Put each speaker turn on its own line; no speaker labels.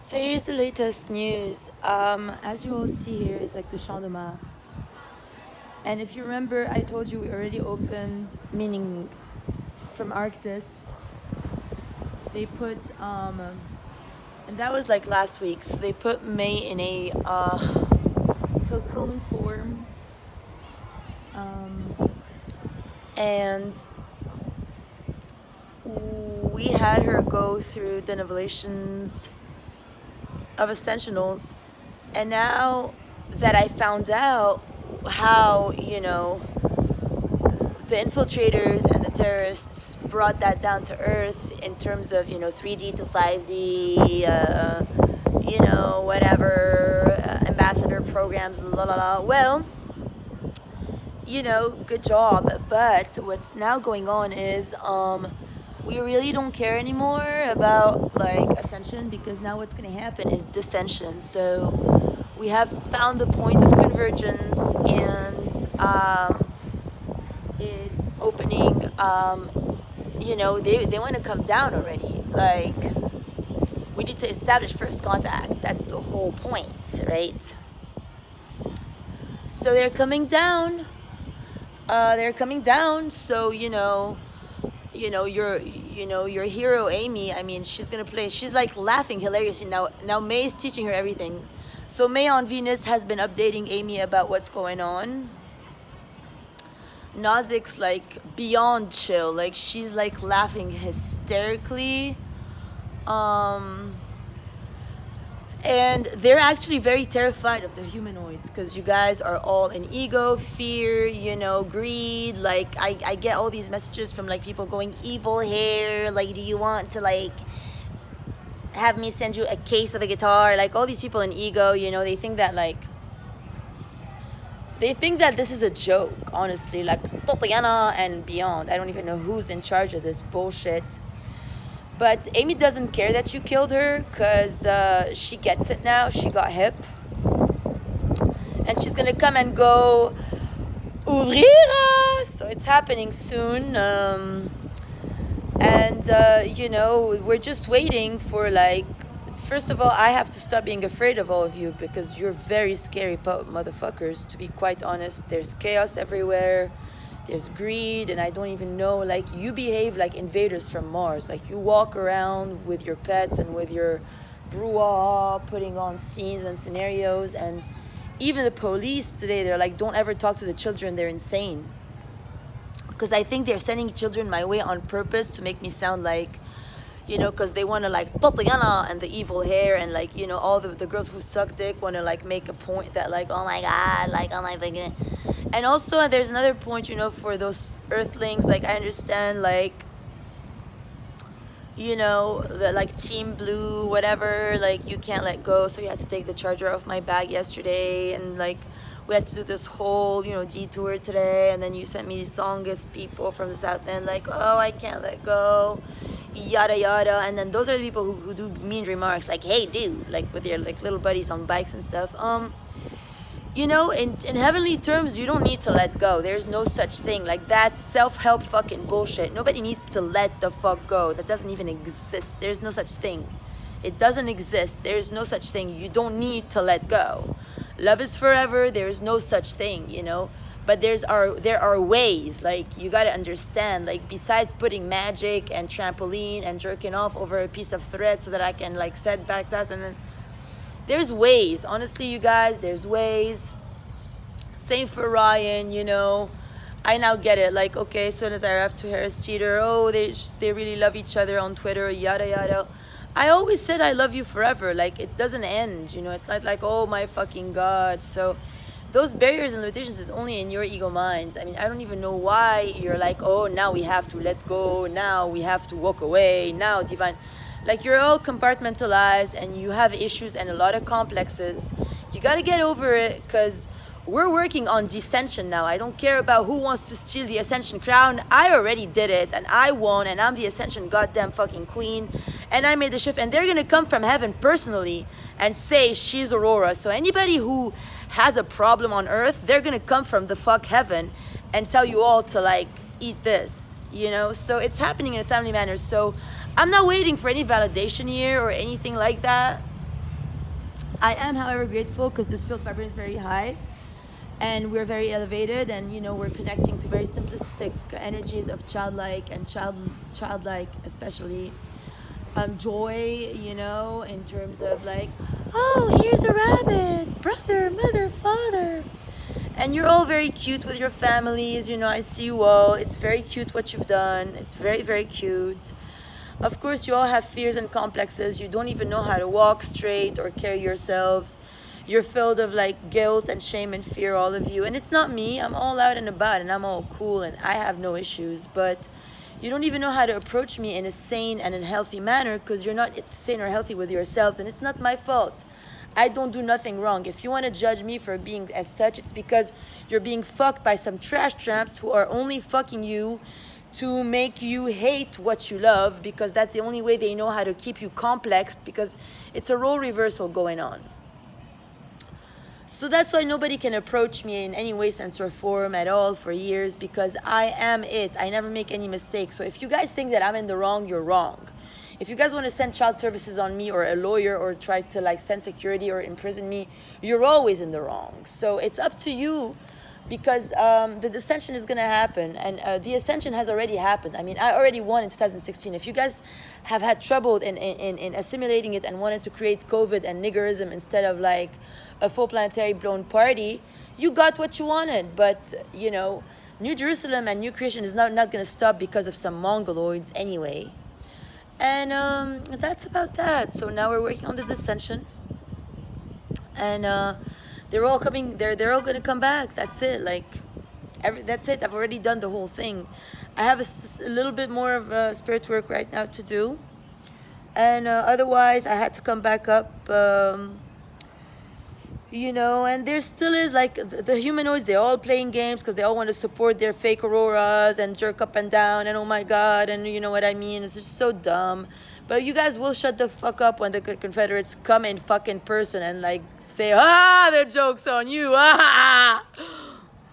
So here's the latest news. As you all see here, is like the Champ de Mars. And if you remember, I told you we already opened, meaning from Arctis. They put, and that was like last week. So they put May in a cocoon form. And we had her go through the novelations of Ascensionals, and now that I found out how, the infiltrators and the terrorists brought that down to earth in terms of, 3D to 5D, whatever, ambassador programs, la la la. Well, good job. But what's now going on is, we really don't care anymore about like ascension, because now what's going to happen is dissension. So we have found the point of convergence, and it's opening. They want to come down already. Like, we need to establish first contact. That's the whole point, right? So they're coming down. So your hero Amy, I mean, she's gonna play, she's like laughing hilariously now. May is teaching her everything. So May on Venus has been updating Amy about what's going on. Nazik's like beyond chill, like she's like laughing hysterically. And they're actually very terrified of the humanoids, because you guys are all in ego, fear, greed. Like, I get all these messages from, like, people going, evil hair, like, do you want to, like, have me send you a case of a guitar? Like, all these people in ego, they think that, like, this is a joke, honestly. Like, Tatiana and beyond. I don't even know who's in charge of this bullshit. But Amy doesn't care that you killed her, because she gets it now. She got hip. And she's going to come and go, ouvrira! So it's happening soon. We're just waiting for, like, first of all, I have to stop being afraid of all of you, because you're very scary motherfuckers, to be quite honest. There's chaos everywhere. There's greed, and I don't even know, like, you behave like invaders from Mars. Like, you walk around with your pets and with your brouhaha, putting on scenes and scenarios. And even the police today, they're like, don't ever talk to the children, they're insane. Because I think they're sending children my way on purpose to make me sound like, because they want to, like, Tatiana and the evil hair, and, like, all the girls who suck dick want to, like, make a point that, like, oh my God, like, oh my fucking. And also, there's another point, for those earthlings. Like, I understand, like, the, like, team blue, whatever, like, you can't let go. So you had to take the charger off my bag yesterday. And, like, we had to do this whole, detour today. And then you sent me these songist people from the South End, like, oh, I can't let go, yada, yada. And then those are the people who do mean remarks, like, hey, dude, like, with your, like, little buddies on bikes and stuff. In heavenly terms, you don't need to let go. There's no such thing. Like, that's self-help fucking bullshit. Nobody needs to let the fuck go. That doesn't even exist. There's no such thing. It doesn't exist. There's no such thing. You don't need to let go. Love is forever. There is no such thing, But there are ways. Like, you gotta understand. Like, besides putting magic and trampoline and jerking off over a piece of thread so that I can, like, set back ass, and then there's ways. Honestly, you guys, there's ways. Same for Ryan, I now get it. Like, okay, so as I have to Harris Teeter, oh, they really love each other on Twitter, yada, yada. I always said I love you forever. Like, it doesn't end, It's not like, oh, my fucking God. So those barriers and limitations is only in your ego minds. I mean, I don't even know why you're like, oh, now we have to let go. Now we have to walk away. Now divine. Like, you're all compartmentalized, and you have issues and a lot of complexes. You got to get over it, because we're working on dissension now. I don't care about who wants to steal the Ascension crown. I already did it, and I won, and I'm the Ascension goddamn fucking queen. And I made the shift, and they're going to come from heaven personally and say she's Aurora. So anybody who has a problem on earth, they're going to come from the fuck heaven and tell you all to, like, eat this. So it's happening in a timely manner. So I'm not waiting for any validation here or anything like that. I am, however, grateful because this field vibration is very high, and we're very elevated, and we're connecting to very simplistic energies of childlike and childlike, especially joy, in terms of like, oh, here's a rabbit, brother, mother, father. And you're all very cute with your families, I see you all. It's very cute what you've done. It's very, very cute. Of course, you all have fears and complexes. You don't even know how to walk straight or carry yourselves. You're filled of like guilt and shame and fear, all of you. And it's not me. I'm all out and about and I'm all cool and I have no issues. But you don't even know how to approach me in a sane and a healthy manner because you're not sane or healthy with yourselves. And it's not my fault. I don't do nothing wrong. If you want to judge me for being as such, it's because you're being fucked by some trash tramps who are only fucking you to make you hate what you love, because that's the only way they know how to keep you complexed, because it's a role reversal going on. So that's why nobody can approach me in any way, sense, or form at all for years, because I am it. I never make any mistakes. So if you guys think that I'm in the wrong, you're wrong. If you guys want to send child services on me or a lawyer or try to like send security or imprison me, you're always in the wrong. So it's up to you, because the dissension is going to happen, and the ascension has already happened. I mean, I already won in 2016. If you guys have had trouble in assimilating it and wanted to create COVID and niggerism instead of like a full planetary blown party, you got what you wanted. But, New Jerusalem and New Creation is not going to stop because of some Mongoloids anyway. And that's about that. So now we're working on the dissension, and they're all coming. They're all gonna come back. That's it. That's it. I've already done the whole thing. I have a little bit more of spirit work right now to do, and otherwise I had to come back up. And there still is like the humanoids, they're all playing games because they all want to support their fake auroras and jerk up and down and oh my god, and you know what I mean, it's just so dumb. But you guys will shut the fuck up when the Confederates come in fucking person and like say, the joke's on you,